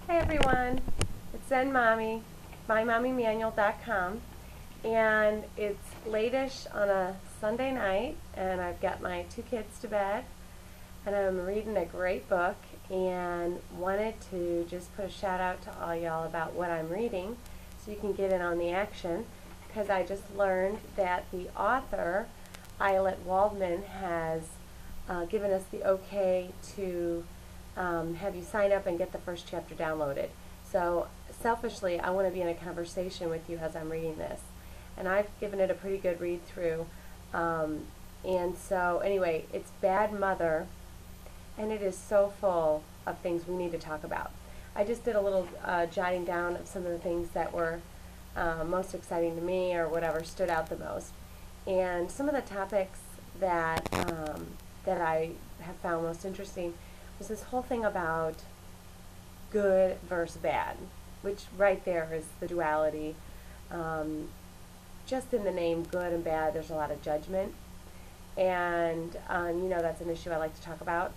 Hey everyone, it's Zen Mommy, mymommymanual.com, and it's late-ish on a Sunday night, and I've got my two kids to bed, and I'm reading a great book, and wanted to just put a shout out to all y'all about what I'm reading, so you can get in on the action, because I just learned that the author, Eyelet Waldman, has given us the okay to have you sign up and get the first chapter downloaded. So selfishly, I want to be in a conversation with you as I'm reading this. And I've given it a pretty good read through. And so anyway, it's Bad Mother, and it is so full of things we need to talk about. I just did a little jotting down of some of the things that were most exciting to me, or whatever stood out the most. And some of the topics that that I have found most interesting was this whole thing about good versus bad, which right there is the duality. Just in the name good and bad, there's a lot of judgment. And that's an issue I like to talk about.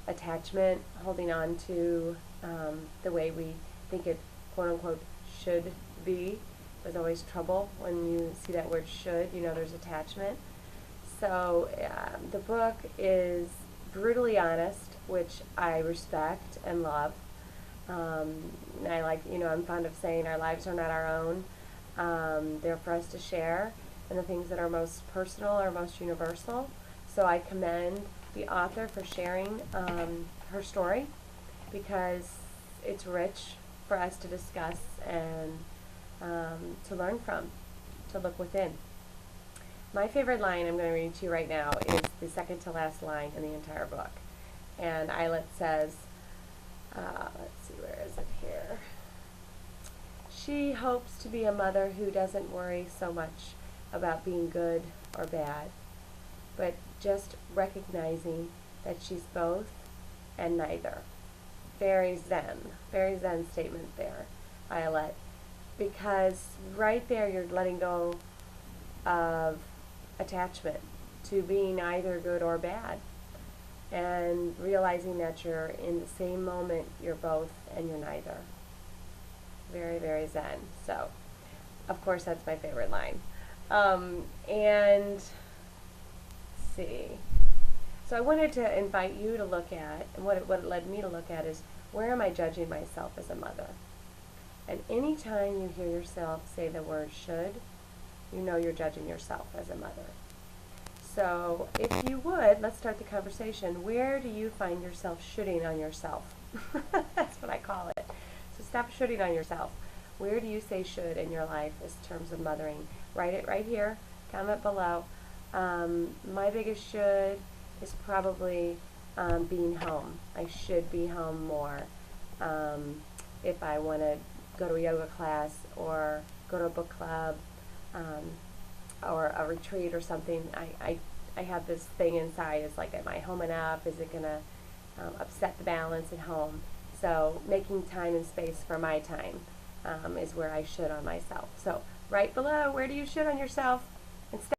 Attachment, holding on to the way we think it quote unquote should be. There's always trouble when you see that word should, there's attachment. So the book is brutally honest, which I respect and love. I like, I'm fond of saying our lives are not our own. They're for us to share, and the things that are most personal are most universal. So I commend the author for sharing her story, because it's rich for us to discuss and to learn from, to look within. My favorite line I'm going to read to you right now is the second to last line in the entire book. And Eyelet says, let's see, where is it here? She hopes to be a mother who doesn't worry so much about being good or bad, but just recognizing that she's both and neither. Very Zen statement there, Eyelet. Because right there you're letting go of attachment to being either good or bad, and realizing that you're in the same moment, you're both and you're neither. Very Zen. So of course that's my favorite line. And let's see, so I wanted to invite you to look at, and what it led me to look at is, where am I judging myself as a mother? And anytime you hear yourself say the word should, you're judging yourself as a mother. So if you would, let's start the conversation. Where do you find yourself shoulding on yourself? That's what I call it. So stop shoulding on yourself. Where do you say should in your life in terms of mothering? Write it right here. Comment below. My biggest should is probably being home. I should be home more. If I want to go to a yoga class, or go to a book club, or a retreat or something, I have this thing inside. It's like, am I home enough? Is it going to upset the balance at home? So making time and space for my time is where I should on myself. So right below, where do you should on yourself? And